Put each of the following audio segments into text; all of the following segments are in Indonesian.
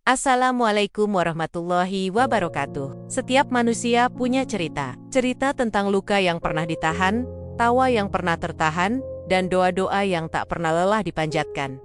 Assalamualaikum warahmatullahi wabarakatuh. Setiap manusia punya cerita. Cerita tentang luka yang pernah ditahan, tawa yang pernah tertahan, dan doa-doa yang tak pernah lelah dipanjatkan.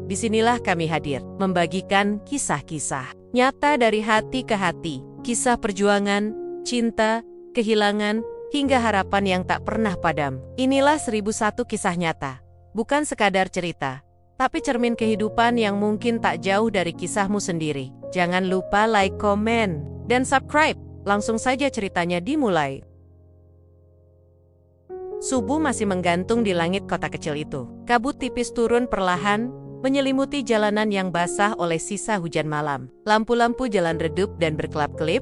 Disinilah kami hadir, membagikan kisah-kisah nyata dari hati ke hati. Kisah perjuangan, cinta, kehilangan, hingga harapan yang tak pernah padam. Inilah 1001 kisah nyata. Bukan sekadar cerita, tapi cermin kehidupan yang mungkin tak jauh dari kisahmu sendiri. Jangan lupa like, komen, dan subscribe. Langsung saja ceritanya dimulai. Subuh masih menggantung di langit kota kecil itu. Kabut tipis turun perlahan, menyelimuti jalanan yang basah oleh sisa hujan malam. Lampu-lampu jalan redup dan berkelap-kelip,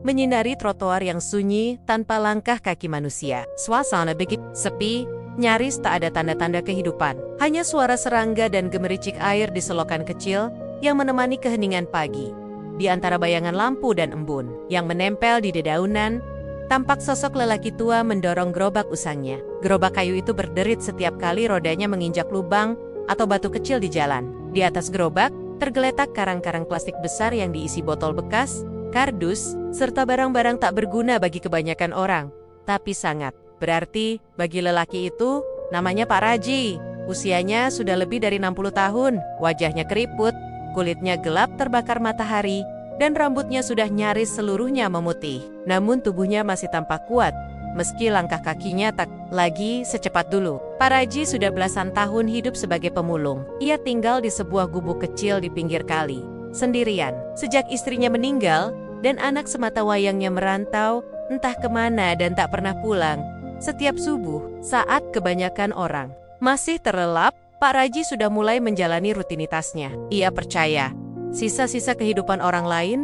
menyinari trotoar yang sunyi tanpa langkah kaki manusia. Suasana begitu sepi, nyaris tak ada tanda-tanda kehidupan. Hanya suara serangga dan gemericik air di selokan kecil yang menemani keheningan pagi. Di antara bayangan lampu dan embun yang menempel di dedaunan, tampak sosok lelaki tua mendorong gerobak usangnya. Gerobak kayu itu berderit setiap kali rodanya menginjak lubang atau batu kecil di jalan. Di atas gerobak, tergeletak karang-karang plastik besar yang diisi botol bekas, kardus, serta barang-barang tak berguna bagi kebanyakan orang, tapi sangat berarti bagi lelaki itu. Namanya Pak Raji. Usianya sudah lebih dari 60 tahun. Wajahnya keriput, kulitnya gelap terbakar matahari, dan rambutnya sudah nyaris seluruhnya memutih. Namun tubuhnya masih tampak kuat, meski langkah kakinya tak lagi secepat dulu. Pak Raji sudah belasan tahun hidup sebagai pemulung. Ia tinggal di sebuah gubuk kecil di pinggir kali, sendirian. Sejak istrinya meninggal, dan anak sematawayangnya merantau, entah kemana dan tak pernah pulang. Setiap subuh, saat kebanyakan orang masih terlelap, Pak Raji sudah mulai menjalani rutinitasnya. Ia percaya, sisa-sisa kehidupan orang lain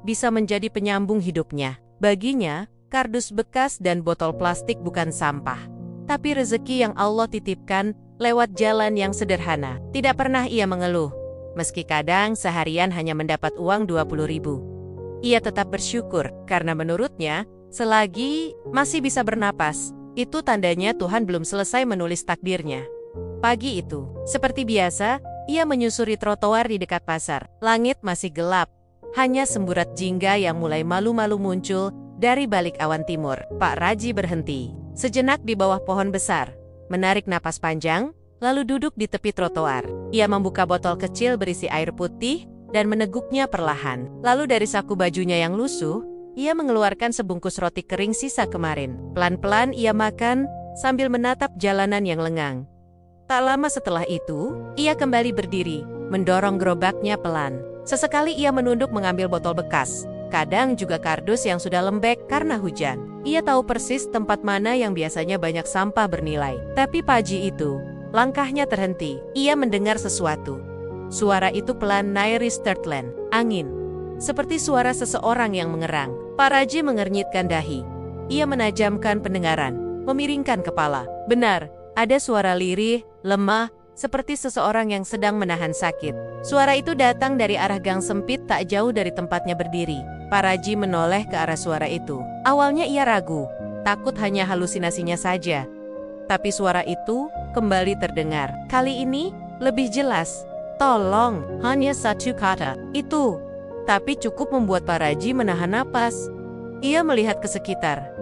bisa menjadi penyambung hidupnya. Baginya, kardus bekas dan botol plastik bukan sampah, tapi rezeki yang Allah titipkan lewat jalan yang sederhana. Tidak pernah ia mengeluh, meski kadang seharian hanya mendapat uang 20.000. Ia tetap bersyukur, karena menurutnya, selagi masih bisa bernapas, itu tandanya Tuhan belum selesai menulis takdirnya. Pagi itu, seperti biasa, ia menyusuri trotoar di dekat pasar. Langit masih gelap, hanya semburat jingga yang mulai malu-malu muncul dari balik awan timur. Pak Raji berhenti sejenak di bawah pohon besar, menarik napas panjang, lalu duduk di tepi trotoar. Ia membuka botol kecil berisi air putih dan meneguknya perlahan. Lalu dari saku bajunya yang lusuh, ia mengeluarkan sebungkus roti kering sisa kemarin. Pelan-pelan ia makan sambil menatap jalanan yang lengang. Tak lama setelah itu, ia kembali berdiri, mendorong gerobaknya pelan. Sesekali ia menunduk mengambil botol bekas, kadang juga kardus yang sudah lembek karena hujan. Ia tahu persis tempat mana yang biasanya banyak sampah bernilai. Tapi pagi itu, langkahnya terhenti. Ia mendengar sesuatu. Suara itu pelan nyaris startland, angin. Seperti suara seseorang yang mengerang. Pak Raji mengernyitkan dahi. Ia menajamkan pendengaran, memiringkan kepala. Benar, ada suara lirih, lemah, seperti seseorang yang sedang menahan sakit. Suara itu datang dari arah gang sempit tak jauh dari tempatnya berdiri. Pak Raji menoleh ke arah suara itu. Awalnya ia ragu, takut hanya halusinasinya saja. Tapi suara itu kembali terdengar. Kali ini lebih jelas. Tolong, hanya satu kata. Itu. Tapi cukup membuat Pak Raji menahan napas. Ia melihat ke sekitar.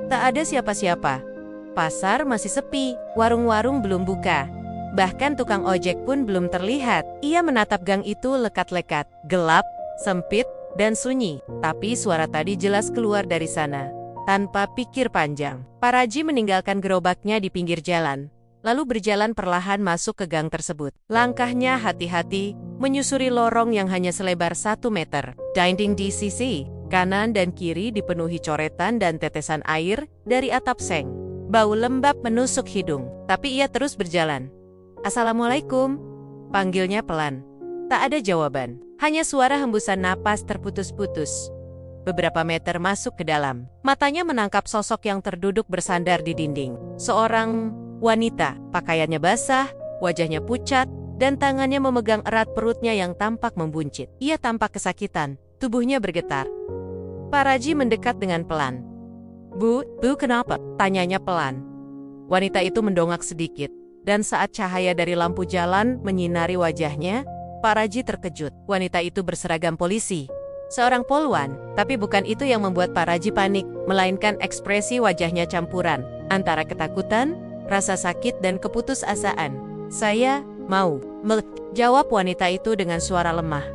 Tak ada siapa-siapa. Pasar masih sepi, warung-warung belum buka. Bahkan tukang ojek pun belum terlihat. Ia menatap gang itu lekat-lekat, gelap, sempit, dan sunyi. Tapi suara tadi jelas keluar dari sana. Tanpa pikir panjang, Pak Raji meninggalkan gerobaknya di pinggir jalan, lalu berjalan perlahan masuk ke gang tersebut. Langkahnya hati-hati, menyusuri lorong yang hanya selebar 1 meter. Dinding di sisi kanan dan kiri dipenuhi coretan dan tetesan air dari atap seng. Bau lembab menusuk hidung, tapi ia terus berjalan. Assalamualaikum, panggilnya pelan. Tak ada jawaban, hanya suara hembusan napas terputus-putus. Beberapa meter masuk ke dalam, matanya menangkap sosok yang terduduk bersandar di dinding. Seorang wanita, pakaiannya basah, wajahnya pucat, dan tangannya memegang erat perutnya yang tampak membuncit. Ia tampak kesakitan, tubuhnya bergetar. Pak Raji mendekat dengan pelan. Bu, kenapa? Tanyanya pelan. Wanita itu mendongak sedikit, dan saat cahaya dari lampu jalan menyinari wajahnya, Pak Raji terkejut. Wanita itu berseragam polisi. Seorang poluan, tapi bukan itu yang membuat Pak Raji panik, melainkan ekspresi wajahnya campuran antara ketakutan, rasa sakit, dan keputusasaan. Saya mau, jawab wanita itu dengan suara lemah,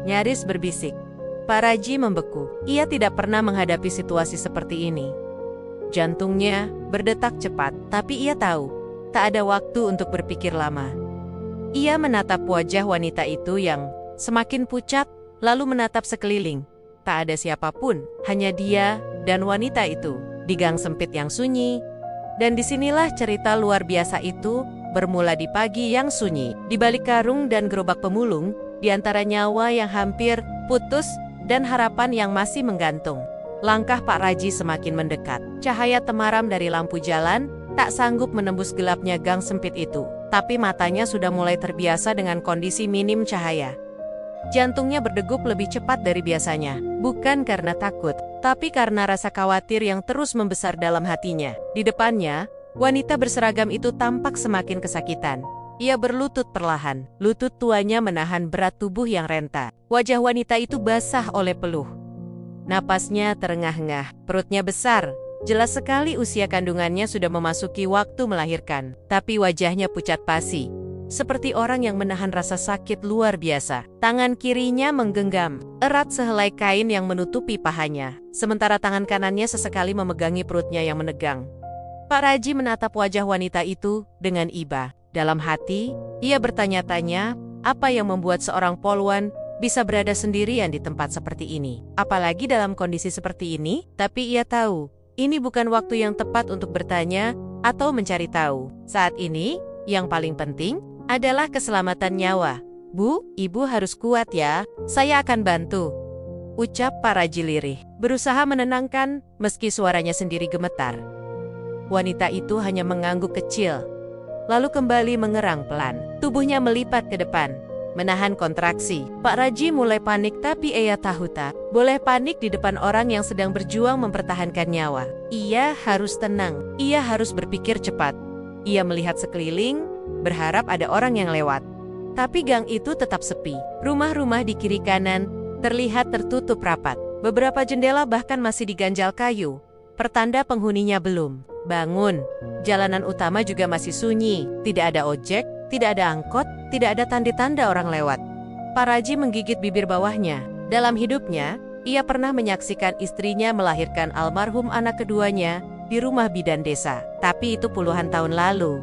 nyaris berbisik. Pak Raji membeku. Ia tidak pernah menghadapi situasi seperti ini. Jantungnya berdetak cepat, tapi ia tahu, tak ada waktu untuk berpikir lama. Ia menatap wajah wanita itu yang semakin pucat, lalu menatap sekeliling. Tak ada siapapun, hanya dia dan wanita itu, di gang sempit yang sunyi. Dan disinilah cerita luar biasa itu bermula di pagi yang sunyi. Di balik karung dan gerobak pemulung, di antara nyawa yang hampir putus dan harapan yang masih menggantung. Langkah Pak Raji semakin mendekat. Cahaya temaram dari lampu jalan tak sanggup menembus gelapnya gang sempit itu. Tapi matanya sudah mulai terbiasa dengan kondisi minim cahaya. Jantungnya berdegup lebih cepat dari biasanya. Bukan karena takut, tapi karena rasa khawatir yang terus membesar dalam hatinya. Di depannya, wanita berseragam itu tampak semakin kesakitan. Ia berlutut perlahan. Lutut tuanya menahan berat tubuh yang renta. Wajah wanita itu basah oleh peluh. Napasnya terengah-engah, perutnya besar. Jelas sekali usia kandungannya sudah memasuki waktu melahirkan. Tapi wajahnya pucat pasi, seperti orang yang menahan rasa sakit luar biasa. Tangan kirinya menggenggam erat sehelai kain yang menutupi pahanya, sementara tangan kanannya sesekali memegangi perutnya yang menegang. Pak Raji menatap wajah wanita itu dengan iba. Dalam hati, ia bertanya-tanya, apa yang membuat seorang poluan bisa berada sendirian di tempat seperti ini? Apalagi dalam kondisi seperti ini, tapi ia tahu, ini bukan waktu yang tepat untuk bertanya atau mencari tahu. Saat ini, yang paling penting adalah keselamatan nyawa. Bu, ibu harus kuat ya, saya akan bantu, ucap Pak Raji lirih, berusaha menenangkan meski suaranya sendiri gemetar. Wanita itu hanya mengangguk kecil, lalu kembali mengerang pelan. Tubuhnya melipat ke depan, menahan kontraksi. Pak Raji mulai panik, tapi ia tahu tak boleh panik di depan orang yang sedang berjuang mempertahankan nyawa. Ia harus tenang, ia harus berpikir cepat. Ia melihat sekeliling, berharap ada orang yang lewat. Tapi gang itu tetap sepi. Rumah-rumah di kiri kanan terlihat tertutup rapat. Beberapa jendela bahkan masih diganjal kayu, pertanda penghuninya belum bangun. Jalanan utama juga masih sunyi, tidak ada ojek, tidak ada angkot, tidak ada tanda-tanda orang lewat. Pak Raji menggigit bibir bawahnya. Dalam hidupnya, ia pernah menyaksikan istrinya melahirkan almarhum anak keduanya di rumah bidan desa. Tapi itu puluhan tahun lalu.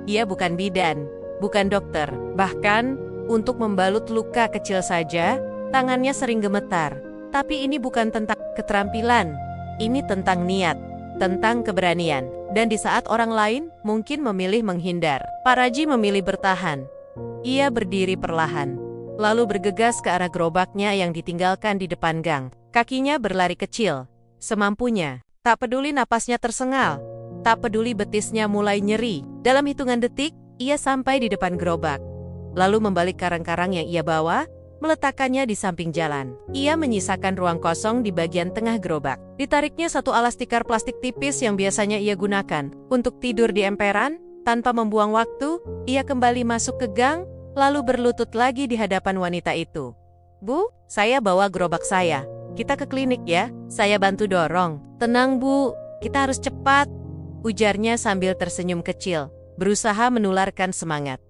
Ia bukan bidan, bukan dokter. Bahkan, untuk membalut luka kecil saja, tangannya sering gemetar. Tapi ini bukan tentang keterampilan, ini tentang niat, tentang keberanian. Dan di saat orang lain mungkin memilih menghindar, Pak Raji memilih bertahan. Ia berdiri perlahan, lalu bergegas ke arah gerobaknya yang ditinggalkan di depan gang. Kakinya berlari kecil, semampunya. Tak peduli napasnya tersengal, tak peduli betisnya mulai nyeri. Dalam hitungan detik, ia sampai di depan gerobak. Lalu membalik karang-karang yang ia bawa, meletakkannya di samping jalan. Ia menyisakan ruang kosong di bagian tengah gerobak. Ditariknya satu alas tikar plastik tipis yang biasanya ia gunakan untuk tidur di emperan. Tanpa membuang waktu, ia kembali masuk ke gang, lalu berlutut lagi di hadapan wanita itu. Bu, saya bawa gerobak saya. Kita ke klinik ya, saya bantu dorong. Tenang bu, kita harus cepat, ujarnya sambil tersenyum kecil, berusaha menularkan semangat.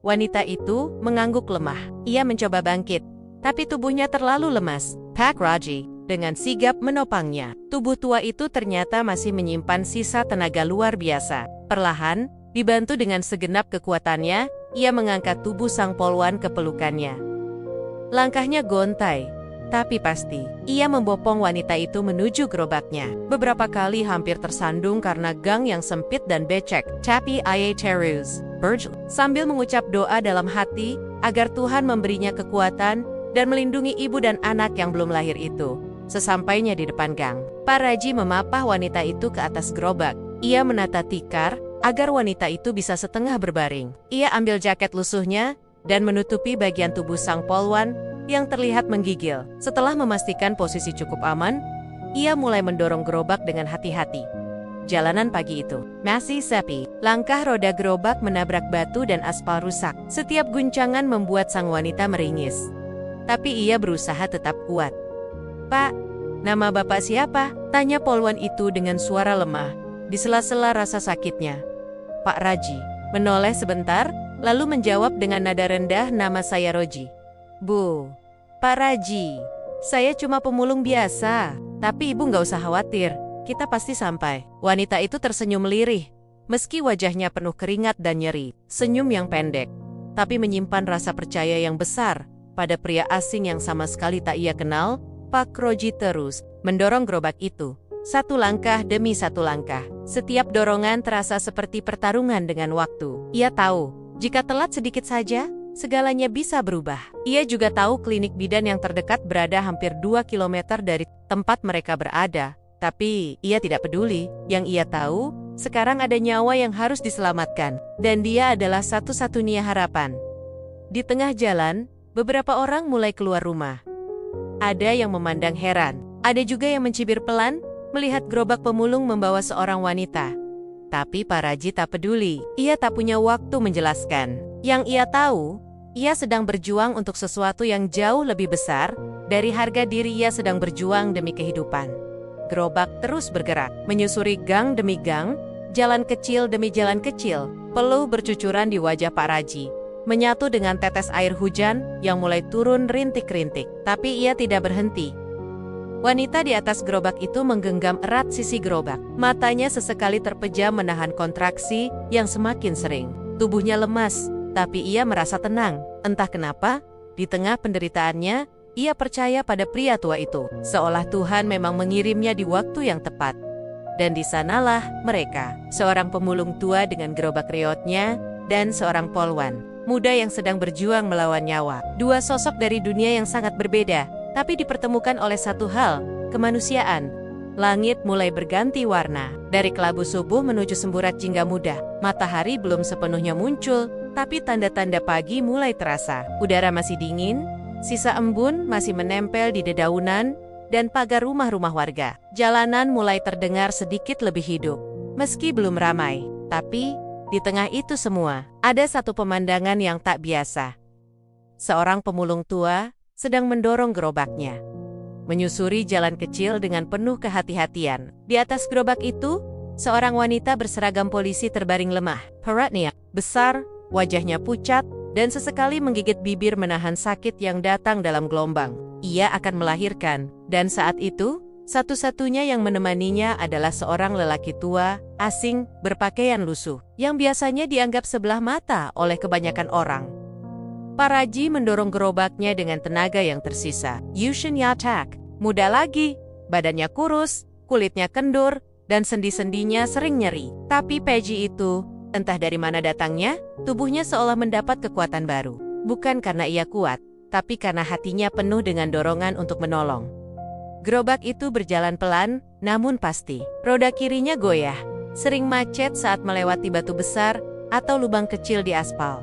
Wanita itu mengangguk lemah. Ia mencoba bangkit, tapi tubuhnya terlalu lemas. Pak Raji dengan sigap menopangnya. Tubuh tua itu ternyata masih menyimpan sisa tenaga luar biasa. Perlahan, dibantu dengan segenap kekuatannya, ia mengangkat tubuh sang poluan ke pelukannya. Langkahnya gontai, tapi pasti. Ia membopong wanita itu menuju gerobaknya. Beberapa kali hampir tersandung karena gang yang sempit dan becek. Tapi ia terus sambil mengucap doa dalam hati agar Tuhan memberinya kekuatan dan melindungi ibu dan anak yang belum lahir itu. Sesampainya di depan gang, Pak Raji memapah wanita itu ke atas gerobak. Ia menata tikar agar wanita itu bisa setengah berbaring. Ia ambil jaket lusuhnya dan menutupi bagian tubuh sang poluan yang terlihat menggigil. Setelah memastikan posisi cukup aman, ia mulai mendorong gerobak dengan hati-hati. jalanan pagi itu masih sepi. Langkah roda gerobak menabrak batu dan aspal rusak. Setiap guncangan membuat sang wanita meringis. Tapi ia berusaha tetap kuat. "Pak, nama Bapak siapa?" tanya polwan itu dengan suara lemah, di sela-sela rasa sakitnya. "Pak Raji." Menoleh sebentar, lalu menjawab dengan nada rendah, "Nama saya Roji." "Bu, Pak Raji, saya cuma pemulung biasa. Tapi ibu nggak usah khawatir, kita pasti sampai." Wanita itu tersenyum lirih, meski wajahnya penuh keringat dan nyeri. Senyum yang pendek, tapi menyimpan rasa percaya yang besar pada pria asing yang sama sekali tak ia kenal. Pak Roji terus mendorong gerobak itu, satu langkah demi satu langkah. Setiap dorongan terasa seperti pertarungan dengan waktu. Ia tahu, jika telat sedikit saja, segalanya bisa berubah. Ia juga tahu klinik bidan yang terdekat berada hampir 2 kilometer dari tempat mereka berada. Tapi ia tidak peduli. Yang ia tahu, sekarang ada nyawa yang harus diselamatkan. Dan dia adalah satu-satunya harapan. Di tengah jalan, beberapa orang mulai keluar rumah. Ada yang memandang heran. Ada juga yang mencibir pelan, melihat gerobak pemulung membawa seorang wanita. Tapi Pak Raji tak peduli. Ia tak punya waktu menjelaskan. Yang ia tahu, ia sedang berjuang untuk sesuatu yang jauh lebih besar dari harga diri. Ia sedang berjuang demi kehidupan. Gerobak terus bergerak, menyusuri gang demi gang, jalan kecil demi jalan kecil. Peluh bercucuran di wajah Pak Raji, menyatu dengan tetes air hujan yang mulai turun rintik-rintik. Tapi ia tidak berhenti. Wanita di atas gerobak itu menggenggam erat sisi gerobak. Matanya sesekali terpejam menahan kontraksi yang semakin sering. Tubuhnya lemas, tapi ia merasa tenang. Entah kenapa, di tengah penderitaannya, ia percaya pada pria tua itu. Seolah Tuhan memang mengirimnya di waktu yang tepat. Dan di sanalah mereka, seorang pemulung tua dengan gerobak reotnya, dan seorang polwan muda yang sedang berjuang melawan nyawa. Dua sosok dari dunia yang sangat berbeda, tapi dipertemukan oleh satu hal, kemanusiaan. Langit mulai berganti warna, dari kelabu subuh menuju semburat jingga muda. Matahari belum sepenuhnya muncul, tapi tanda-tanda pagi mulai terasa. Udara masih dingin, sisa embun masih menempel di dedaunan dan pagar rumah-rumah warga. Jalanan mulai terdengar sedikit lebih hidup, meski belum ramai. Tapi, di tengah itu semua, ada satu pemandangan yang tak biasa. Seorang pemulung tua sedang mendorong gerobaknya, menyusuri jalan kecil dengan penuh kehati-hatian. Di atas gerobak itu, seorang wanita berseragam polisi terbaring lemah. Peratnya besar, wajahnya pucat, dan sesekali menggigit bibir menahan sakit yang datang dalam gelombang. Ia akan melahirkan, dan saat itu, satu-satunya yang menemaninya adalah seorang lelaki tua, asing, berpakaian lusuh, yang biasanya dianggap sebelah mata oleh kebanyakan orang. Pak Raji mendorong gerobaknya dengan tenaga yang tersisa. Yushin Yatak, muda lagi, badannya kurus, kulitnya kendur, dan sendi-sendinya sering nyeri. Tapi Peji itu, entah dari mana datangnya, tubuhnya seolah mendapat kekuatan baru. Bukan karena ia kuat, tapi karena hatinya penuh dengan dorongan untuk menolong. Gerobak itu berjalan pelan, namun pasti. Roda kirinya goyah, sering macet saat melewati batu besar atau lubang kecil di aspal.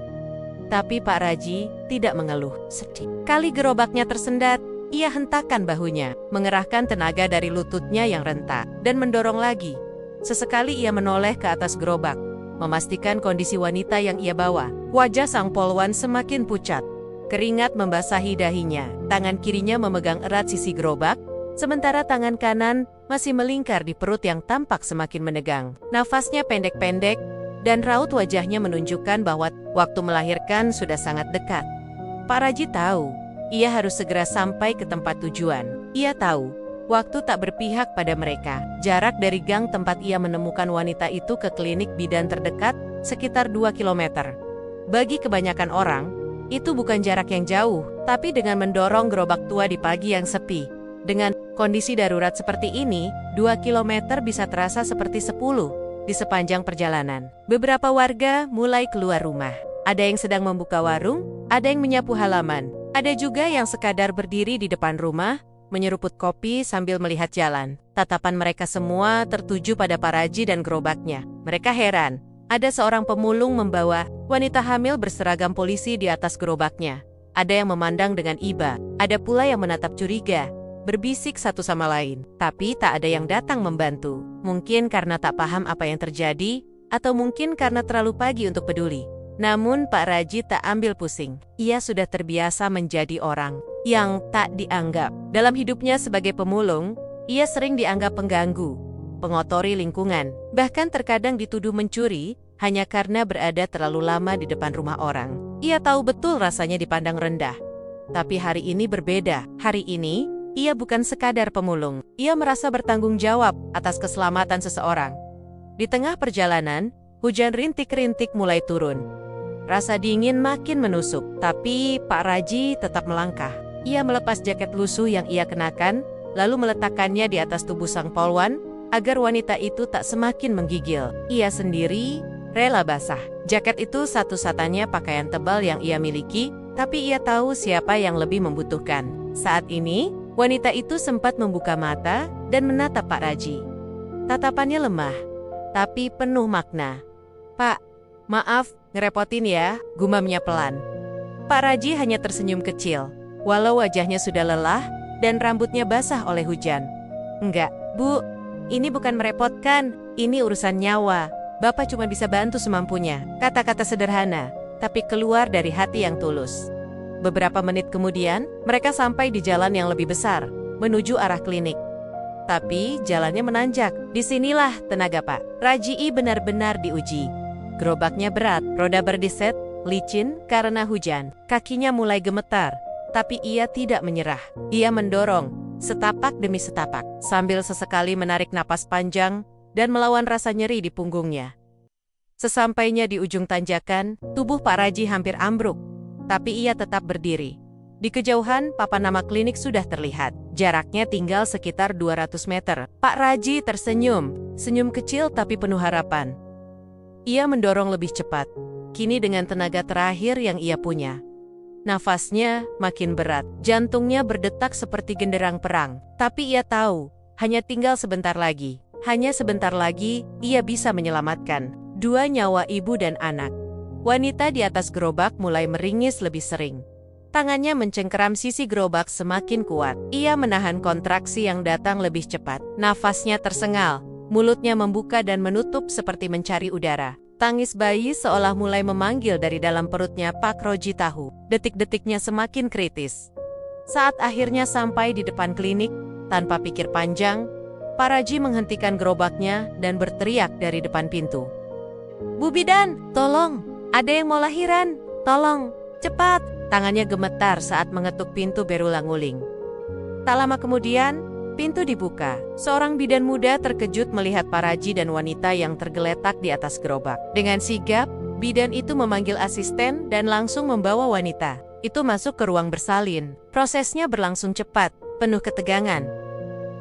Tapi Pak Raji tidak mengeluh. Sedih. Kali gerobaknya tersendat, ia hentakkan bahunya, mengerahkan tenaga dari lututnya yang rentak, dan mendorong lagi. Sesekali ia menoleh ke atas gerobak, memastikan kondisi wanita yang ia bawa. Wajah sang polwan semakin pucat. Keringat membasahi dahinya. Tangan kirinya memegang erat sisi gerobak, sementara tangan kanan masih melingkar di perut yang tampak semakin menegang. Nafasnya pendek-pendek, dan raut wajahnya menunjukkan bahwa waktu melahirkan sudah sangat dekat. Pak Raji tahu, ia harus segera sampai ke tempat tujuan. Ia tahu, waktu tak berpihak pada mereka. Jarak dari gang tempat ia menemukan wanita itu ke klinik bidan terdekat sekitar 2 kilometer. Bagi kebanyakan orang, itu bukan jarak yang jauh, tapi dengan mendorong gerobak tua di pagi yang sepi. Dengan kondisi darurat seperti ini, 2 kilometer bisa terasa seperti 10 di sepanjang perjalanan. Beberapa warga mulai keluar rumah. Ada yang sedang membuka warung, ada yang menyapu halaman, ada juga yang sekadar berdiri di depan rumah, menyeruput kopi sambil melihat jalan. Tatapan mereka semua tertuju pada Pak Raji dan gerobaknya. Mereka heran, ada seorang pemulung membawa wanita hamil berseragam polisi di atas gerobaknya. Ada yang memandang dengan iba, ada pula yang menatap curiga. berbisik satu sama lain. Tapi tak ada yang datang membantu. Mungkin karena tak paham apa yang terjadi, atau mungkin karena terlalu pagi untuk peduli. Namun Pak Raji tak ambil pusing. Ia sudah terbiasa menjadi orang yang tak dianggap. Dalam hidupnya sebagai pemulung, ia sering dianggap pengganggu, pengotori lingkungan, bahkan terkadang dituduh mencuri hanya karena berada terlalu lama di depan rumah orang. Ia tahu betul rasanya dipandang rendah. Tapi hari ini berbeda. Hari ini, ia bukan sekadar pemulung. Ia merasa bertanggung jawab atas keselamatan seseorang. Di tengah perjalanan, hujan rintik-rintik mulai turun. Rasa dingin makin menusuk, tapi Pak Raji tetap melangkah. Ia melepas jaket lusuh yang ia kenakan, lalu meletakkannya di atas tubuh sang polwan, agar wanita itu tak semakin menggigil. Ia sendiri rela basah. Jaket itu satu-satunya pakaian tebal yang ia miliki, tapi ia tahu siapa yang lebih membutuhkan. Saat ini, wanita itu sempat membuka mata dan menatap Pak Raji. Tatapannya lemah, tapi penuh makna. "Pak, maaf, ngerepotin ya," gumamnya pelan. Pak Raji hanya tersenyum kecil, walau wajahnya sudah lelah dan rambutnya basah oleh hujan. "Enggak, Bu, ini bukan merepotkan, ini urusan nyawa. Bapak cuma bisa bantu semampunya." Kata-kata sederhana, tapi keluar dari hati yang tulus. Beberapa menit kemudian, mereka sampai di jalan yang lebih besar, menuju arah klinik. Tapi jalannya menanjak. Disinilah tenaga Pak Raji benar-benar diuji. Gerobaknya berat, roda berdeset, licin karena hujan. Kakinya mulai gemetar, tapi ia tidak menyerah. Ia mendorong, setapak demi setapak, sambil sesekali menarik napas panjang dan melawan rasa nyeri di punggungnya. Sesampainya di ujung tanjakan, tubuh Pak Raji hampir ambruk, tapi ia tetap berdiri. Di kejauhan, papan nama klinik sudah terlihat. Jaraknya tinggal sekitar 200 meter. Pak Raji tersenyum, senyum kecil tapi penuh harapan. Ia mendorong lebih cepat, kini dengan tenaga terakhir yang ia punya. Nafasnya makin berat, jantungnya berdetak seperti genderang perang. Tapi ia tahu, hanya tinggal sebentar lagi. Hanya sebentar lagi, ia bisa menyelamatkan 2 nyawa ibu dan anak. Wanita di atas gerobak mulai meringis lebih sering. Tangannya mencengkeram sisi gerobak semakin kuat. Ia menahan kontraksi yang datang lebih cepat. Nafasnya tersengal. Mulutnya membuka dan menutup seperti mencari udara. Tangis bayi seolah mulai memanggil dari dalam perutnya Pak Raji tahu. Detik-detiknya semakin kritis. Saat akhirnya sampai di depan klinik, tanpa pikir panjang, Pak Raji menghentikan gerobaknya dan berteriak dari depan pintu. "Bu bidan, tolong! Ada yang mau lahiran! Tolong! Cepat!" Tangannya gemetar saat mengetuk pintu berulang-uling. Tak lama kemudian, pintu dibuka. Seorang bidan muda terkejut melihat Pak Raji dan wanita yang tergeletak di atas gerobak. Dengan sigap, bidan itu memanggil asisten dan langsung membawa wanita itu masuk ke ruang bersalin. Prosesnya berlangsung cepat, penuh ketegangan.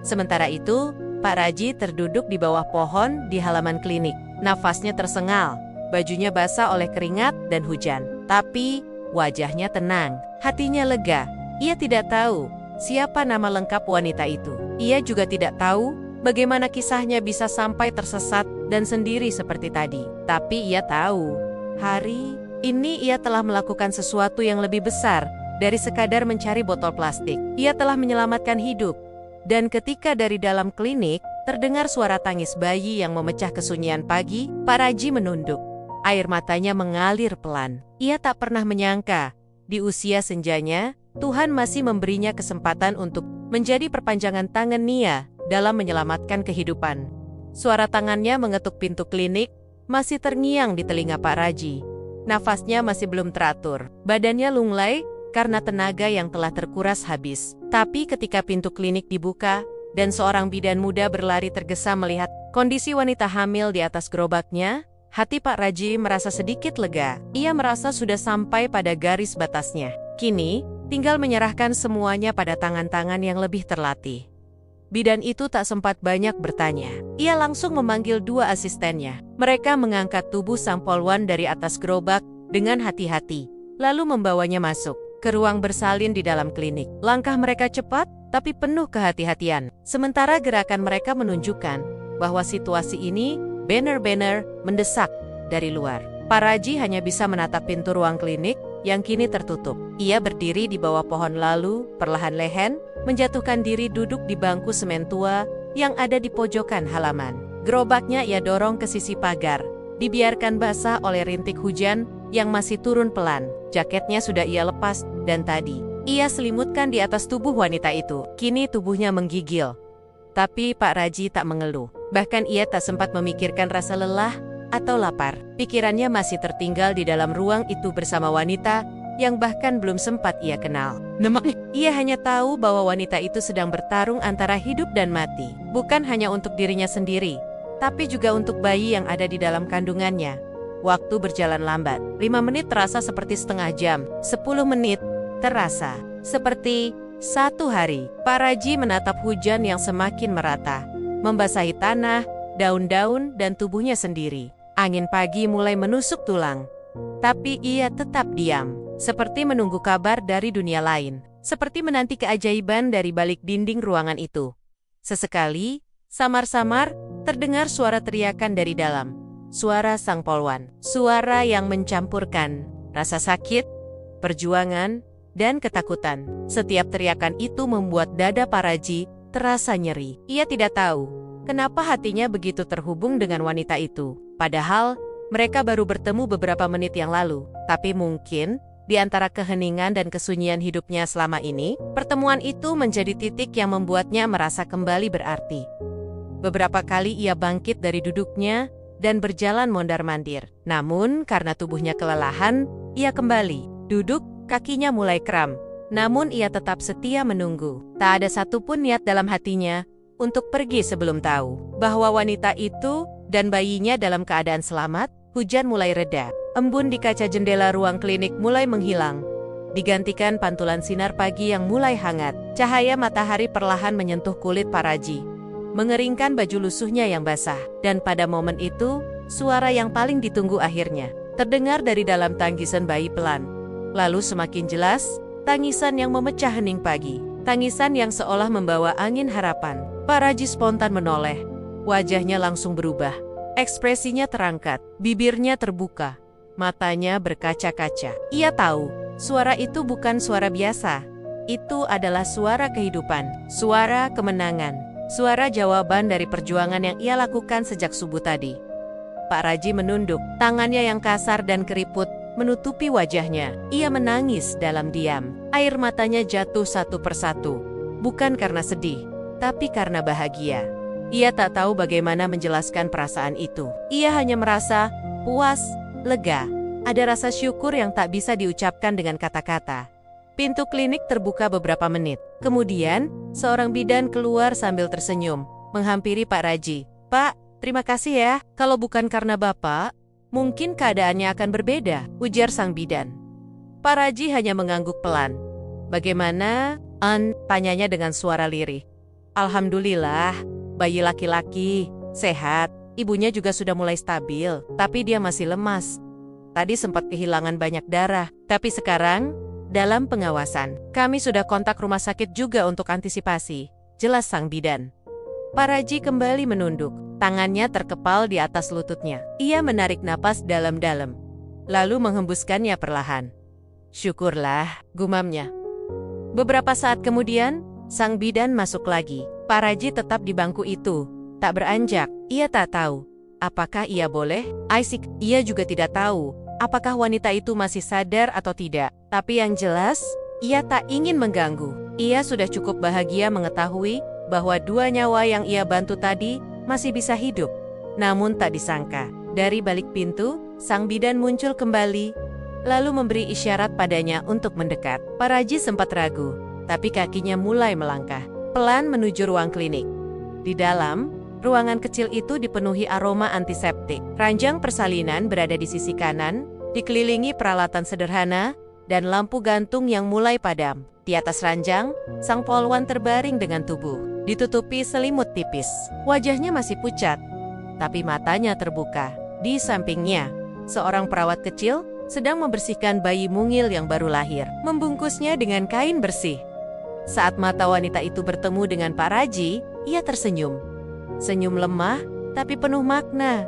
Sementara itu, Pak Raji terduduk di bawah pohon di halaman klinik. Nafasnya tersengal, bajunya basah oleh keringat dan hujan. Tapi, wajahnya tenang, hatinya lega. Ia tidak tahu siapa nama lengkap wanita itu. Ia juga tidak tahu bagaimana kisahnya bisa sampai tersesat dan sendiri seperti tadi. Tapi ia tahu, hari ini ia telah melakukan sesuatu yang lebih besar dari sekadar mencari botol plastik. Ia telah menyelamatkan hidup. Dan ketika dari dalam klinik, terdengar suara tangis bayi yang memecah kesunyian pagi, Pak Raji menunduk. Air matanya mengalir pelan. Ia tak pernah menyangka, di usia senjanya, Tuhan masih memberinya kesempatan untuk menjadi perpanjangan tangan Nia dalam menyelamatkan kehidupan. Suara tangannya mengetuk pintu klinik, masih terngiang di telinga Pak Raji. Nafasnya masih belum teratur, badannya lunglai karena tenaga yang telah terkuras habis. Tapi ketika pintu klinik dibuka, dan seorang bidan muda berlari tergesa melihat kondisi wanita hamil di atas gerobaknya, hati Pak Raji merasa sedikit lega. Ia merasa sudah sampai pada garis batasnya. Kini, tinggal menyerahkan semuanya pada tangan-tangan yang lebih terlatih. Bidan itu tak sempat banyak bertanya. Ia langsung memanggil 2 asistennya. Mereka mengangkat tubuh sang polwan dari atas gerobak dengan hati-hati, lalu membawanya masuk ke ruang bersalin di dalam klinik. Langkah mereka cepat, tapi penuh kehati-hatian. Sementara gerakan mereka menunjukkan bahwa situasi ini benar-benar mendesak dari luar. Pak Raji hanya bisa menatap pintu ruang klinik, yang kini tertutup. Ia berdiri di bawah pohon lalu, perlahan-lahan, menjatuhkan diri duduk di bangku semen tua yang ada di pojokan halaman. Gerobaknya ia dorong ke sisi pagar, dibiarkan basah oleh rintik hujan yang masih turun pelan. Jaketnya sudah ia lepas, dan tadi ia selimutkan di atas tubuh wanita itu. Kini tubuhnya menggigil. Tapi Pak Raji tak mengeluh. Bahkan ia tak sempat memikirkan rasa lelah atau lapar. Pikirannya masih tertinggal di dalam ruang itu bersama wanita yang bahkan belum sempat ia kenal. Ia hanya tahu bahwa wanita itu sedang bertarung antara hidup dan mati. Bukan hanya untuk dirinya sendiri, tapi juga untuk bayi yang ada di dalam kandungannya. Waktu berjalan lambat. 5 menit terasa seperti setengah jam. 10 menit terasa seperti 1 hari. Pak Raji menatap hujan yang semakin merata, membasahi tanah, daun-daun, dan tubuhnya sendiri. Angin pagi mulai menusuk tulang. Tapi ia tetap diam, seperti menunggu kabar dari dunia lain. Seperti menanti keajaiban dari balik dinding ruangan itu. Sesekali, samar-samar, terdengar suara teriakan dari dalam. Suara sang polwan. Suara yang mencampurkan rasa sakit, perjuangan, dan ketakutan. Setiap teriakan itu membuat dada Pak Raji terasa nyeri. Ia tidak tahu kenapa hatinya begitu terhubung dengan wanita itu. Padahal, mereka baru bertemu beberapa menit yang lalu. Tapi mungkin, di antara keheningan dan kesunyian hidupnya selama ini, pertemuan itu menjadi titik yang membuatnya merasa kembali berarti. Beberapa kali ia bangkit dari duduknya dan berjalan mondar-mandir. Namun, karena tubuhnya kelelahan, ia kembali duduk, kakinya mulai kram. Namun ia tetap setia menunggu. Tak ada satupun niat dalam hatinya untuk pergi sebelum tahu bahwa wanita itu dan bayinya dalam keadaan selamat. Hujan mulai reda. Embun di kaca jendela ruang klinik mulai menghilang, digantikan pantulan sinar pagi yang mulai hangat. Cahaya matahari perlahan menyentuh kulit Pak Raji, mengeringkan baju lusuhnya yang basah. Dan pada momen itu, suara yang paling ditunggu akhirnya terdengar dari dalam tangisan bayi pelan. Lalu semakin jelas, tangisan yang memecah hening pagi. Tangisan yang seolah membawa angin harapan. Pak Raji spontan menoleh. Wajahnya langsung berubah. Ekspresinya terangkat, bibirnya terbuka, matanya berkaca-kaca. Ia tahu, suara itu bukan suara biasa. Itu adalah suara kehidupan, suara kemenangan, suara jawaban dari perjuangan yang ia lakukan sejak subuh tadi. Pak Raji menunduk, tangannya yang kasar dan keriput menutupi wajahnya. Ia menangis dalam diam. Air matanya jatuh satu persatu, bukan karena sedih, tapi karena bahagia. Ia tak tahu bagaimana menjelaskan perasaan itu. Ia hanya merasa puas, lega. Ada rasa syukur yang tak bisa diucapkan dengan kata-kata. Pintu klinik terbuka beberapa menit. Kemudian, seorang bidan keluar sambil tersenyum, menghampiri Pak Raji. "Pak, terima kasih ya. Kalau bukan karena Bapak, mungkin keadaannya akan berbeda," ujar sang bidan. Pak Raji hanya mengangguk pelan. "Bagaimana, An?" tanyanya dengan suara lirih. "Alhamdulillah, bayi laki-laki, sehat. Ibunya juga sudah mulai stabil, tapi dia masih lemas. Tadi sempat kehilangan banyak darah, tapi sekarang dalam pengawasan. Kami sudah kontak rumah sakit juga untuk antisipasi," jelas sang bidan. Pak Raji kembali menunduk, tangannya terkepal di atas lututnya. Ia menarik napas dalam-dalam, lalu menghembuskannya perlahan. "Syukurlah," gumamnya. Beberapa saat kemudian, sang bidan masuk lagi. Pak Raji tetap di bangku itu, tak beranjak. Ia tak tahu apakah ia boleh. Isaac, ia juga tidak tahu apakah wanita itu masih sadar atau tidak. Tapi yang jelas, ia tak ingin mengganggu. Ia sudah cukup bahagia mengetahui bahwa 2 nyawa yang ia bantu tadi masih bisa hidup. Namun tak disangka, dari balik pintu, sang bidan muncul kembali, lalu memberi isyarat padanya untuk mendekat. Pak Raji sempat ragu, tapi kakinya mulai melangkah pelan menuju ruang klinik. Di dalam, ruangan kecil itu dipenuhi aroma antiseptik. Ranjang persalinan berada di sisi kanan, dikelilingi peralatan sederhana, dan lampu gantung yang mulai padam. Di atas ranjang, sang polwan terbaring dengan tubuh ditutupi selimut tipis. Wajahnya masih pucat, tapi matanya terbuka. Di sampingnya, seorang perawat kecil sedang membersihkan bayi mungil yang baru lahir, membungkusnya dengan kain bersih. Saat mata wanita itu bertemu dengan Pak Raji, ia tersenyum. Senyum lemah, tapi penuh makna.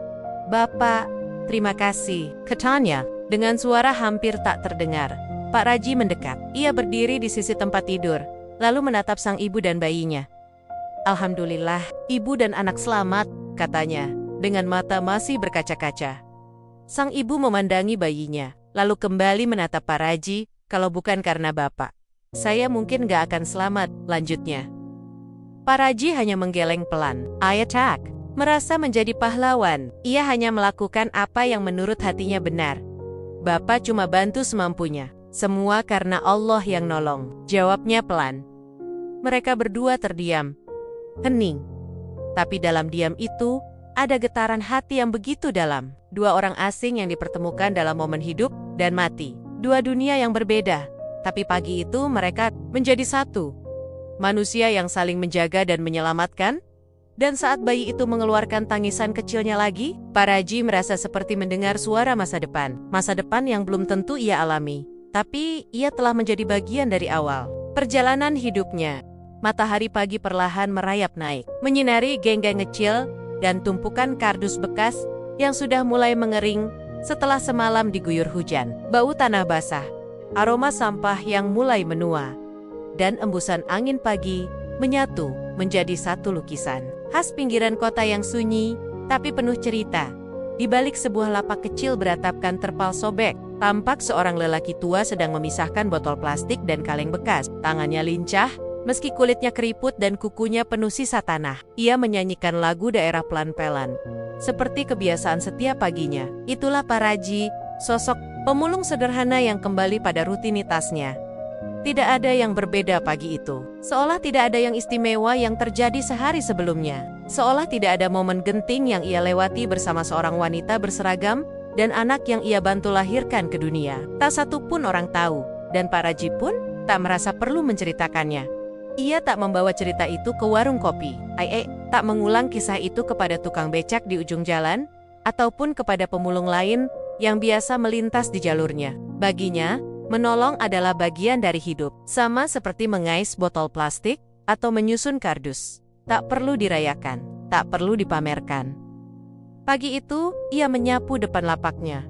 "Bapak, terima kasih," katanya, dengan suara hampir tak terdengar. Pak Raji mendekat. Ia berdiri di sisi tempat tidur, lalu menatap sang ibu dan bayinya. "Alhamdulillah, ibu dan anak selamat," katanya, dengan mata masih berkaca-kaca. Sang ibu memandangi bayinya, lalu kembali menatap Pak Raji. "Kalau bukan karena Bapak, saya mungkin gak akan selamat," lanjutnya. Pak Raji hanya menggeleng pelan. "I attack." Merasa menjadi pahlawan, ia hanya melakukan apa yang menurut hatinya benar. "Bapak cuma bantu semampunya. Semua karena Allah yang nolong," jawabnya pelan. Mereka berdua terdiam, hening. Tapi dalam diam itu, ada getaran hati yang begitu dalam. Dua orang asing yang dipertemukan dalam momen hidup dan mati. Dua dunia yang berbeda, tapi pagi itu mereka menjadi satu. Manusia yang saling menjaga dan menyelamatkan. Dan saat bayi itu mengeluarkan tangisan kecilnya lagi, Pak Raji merasa seperti mendengar suara masa depan. Masa depan yang belum tentu ia alami, tapi ia telah menjadi bagian dari awal perjalanan hidupnya. Matahari pagi perlahan merayap naik, menyinari geng-geng kecil dan tumpukan kardus bekas yang sudah mulai mengering setelah semalam diguyur hujan. Bau tanah basah, aroma sampah yang mulai menua, dan embusan angin pagi menyatu menjadi satu lukisan khas pinggiran kota yang sunyi, tapi penuh cerita. Di balik sebuah lapak kecil beratapkan terpal sobek, tampak seorang lelaki tua sedang memisahkan botol plastik dan kaleng bekas. Tangannya lincah, meski kulitnya keriput dan kukunya penuh sisa tanah. Ia menyanyikan lagu daerah pelan-pelan, seperti kebiasaan setiap paginya. Itulah Pak Raji, sosok pemulung sederhana yang kembali pada rutinitasnya. Tidak ada yang berbeda pagi itu. Seolah tidak ada yang istimewa yang terjadi sehari sebelumnya. Seolah tidak ada momen genting yang ia lewati bersama seorang wanita berseragam dan anak yang ia bantu lahirkan ke dunia. Tak satu pun orang tahu, dan Pak Raji pun tak merasa perlu menceritakannya. Ia tak membawa cerita itu ke warung kopi. Tak mengulang kisah itu kepada tukang becak di ujung jalan, ataupun kepada pemulung lain yang biasa melintas di jalurnya. Baginya, menolong adalah bagian dari hidup, sama seperti mengais botol plastik atau menyusun kardus. Tak perlu dirayakan, tak perlu dipamerkan. Pagi itu, ia menyapu depan lapaknya,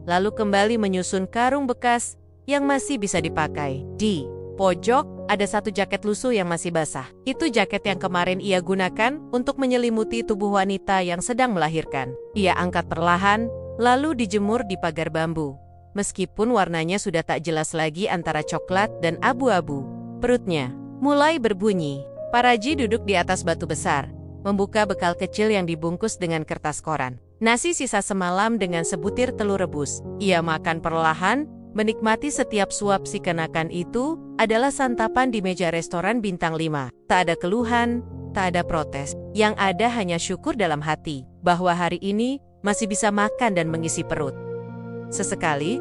lalu kembali menyusun karung bekas yang masih bisa dipakai. Di pojok, ada satu jaket lusuh yang masih basah. Itu jaket yang kemarin ia gunakan untuk menyelimuti tubuh wanita yang sedang melahirkan. Ia angkat perlahan, lalu dijemur di pagar bambu. Meskipun warnanya sudah tak jelas lagi antara coklat dan abu-abu, perutnya mulai berbunyi. Pak Raji duduk di atas batu besar, membuka bekal kecil yang dibungkus dengan kertas koran. Nasi sisa semalam dengan sebutir telur rebus. Ia makan perlahan, menikmati setiap suap si kenakan itu adalah santapan di meja restoran bintang 5. Tak ada keluhan, tak ada protes. Yang ada hanya syukur dalam hati, bahwa hari ini masih bisa makan dan mengisi perut. Sesekali,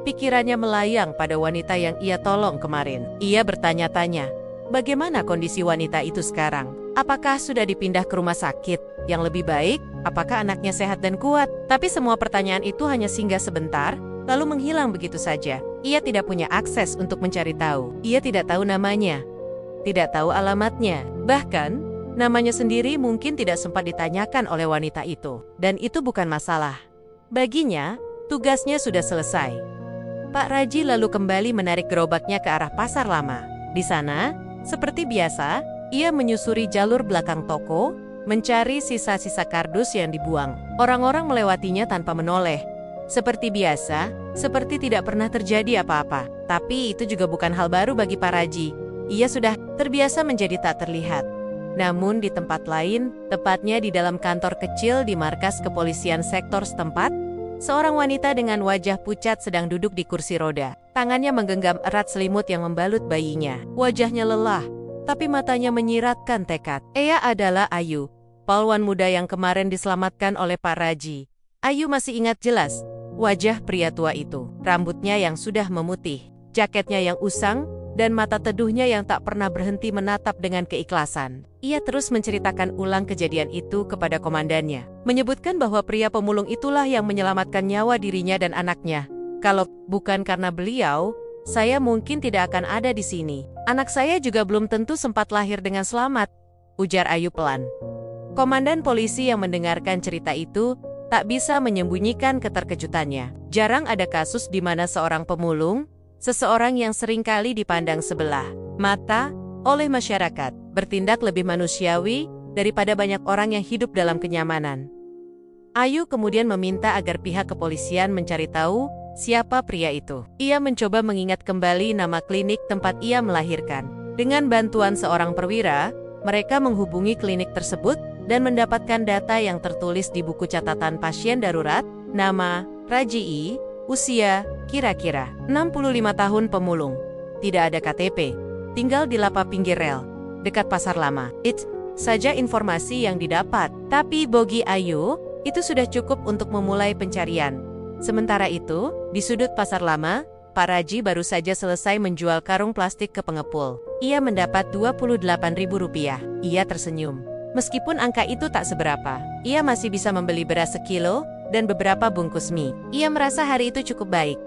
pikirannya melayang pada wanita yang ia tolong kemarin. Ia bertanya-tanya, bagaimana kondisi wanita itu sekarang? Apakah sudah dipindah ke rumah sakit yang lebih baik? Apakah anaknya sehat dan kuat? Tapi semua pertanyaan itu hanya singgah sebentar, lalu menghilang begitu saja. Ia tidak punya akses untuk mencari tahu. Ia tidak tahu namanya, tidak tahu alamatnya. Bahkan, namanya sendiri mungkin tidak sempat ditanyakan oleh wanita itu. Dan itu bukan masalah. Baginya, tugasnya sudah selesai. Pak Raji lalu kembali menarik gerobaknya ke arah pasar lama. Di sana, seperti biasa, ia menyusuri jalur belakang toko, mencari sisa-sisa kardus yang dibuang. Orang-orang melewatinya tanpa menoleh. Seperti biasa, seperti tidak pernah terjadi apa-apa. Tapi itu juga bukan hal baru bagi Pak Raji. Ia sudah terbiasa menjadi tak terlihat. Namun di tempat lain, tepatnya di dalam kantor kecil di markas kepolisian sektor setempat, seorang wanita dengan wajah pucat sedang duduk di kursi roda. Tangannya menggenggam erat selimut yang membalut bayinya. Wajahnya lelah, tapi matanya menyiratkan tekad. Ia adalah Ayu, pahlawan muda yang kemarin diselamatkan oleh Pak Raji. Ayu masih ingat jelas wajah pria tua itu. Rambutnya yang sudah memutih, jaketnya yang usang, dan mata teduhnya yang tak pernah berhenti menatap dengan keikhlasan. Ia terus menceritakan ulang kejadian itu kepada komandannya, menyebutkan bahwa pria pemulung itulah yang menyelamatkan nyawa dirinya dan anaknya. Kalau bukan karena beliau, saya mungkin tidak akan ada di sini. Anak saya juga belum tentu sempat lahir dengan selamat, ujar Ayu pelan. Komandan polisi yang mendengarkan cerita itu tak bisa menyembunyikan keterkejutannya. Jarang ada kasus di mana seorang pemulung, seseorang yang seringkali dipandang sebelah mata oleh masyarakat, bertindak lebih manusiawi daripada banyak orang yang hidup dalam kenyamanan. Ayu kemudian meminta agar pihak kepolisian mencari tahu siapa pria itu. Ia mencoba mengingat kembali nama klinik tempat ia melahirkan. Dengan bantuan seorang perwira, mereka menghubungi klinik tersebut dan mendapatkan data yang tertulis di buku catatan pasien darurat, nama, Rajii, usia, kira-kira 65 tahun, pemulung. Tidak ada KTP, tinggal di lapak pinggir rel, dekat Pasar Lama. Itu saja informasi yang didapat. Tapi bagi Ayu, itu sudah cukup untuk memulai pencarian. Sementara itu, di sudut Pasar Lama, Pak Raji baru saja selesai menjual karung plastik ke pengepul. Ia mendapat Rp28.000. Ia tersenyum. Meskipun angka itu tak seberapa, ia masih bisa membeli beras sekilo dan beberapa bungkus mie. Ia merasa hari itu cukup baik.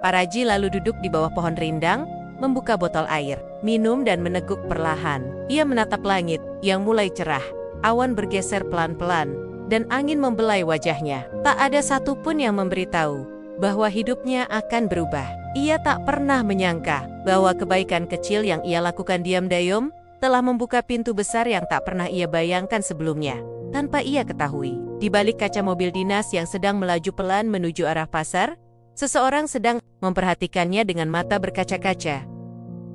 Pak Raji lalu duduk di bawah pohon rindang, membuka botol air, minum dan meneguk perlahan. Ia menatap langit yang mulai cerah. Awan bergeser pelan-pelan, dan angin membelai wajahnya. Tak ada satupun yang memberitahu bahwa hidupnya akan berubah. Ia tak pernah menyangka bahwa kebaikan kecil yang ia lakukan diam-diam telah membuka pintu besar yang tak pernah ia bayangkan sebelumnya. Tanpa ia ketahui, di balik kaca mobil dinas yang sedang melaju pelan menuju arah pasar, seseorang sedang memperhatikannya dengan mata berkaca-kaca.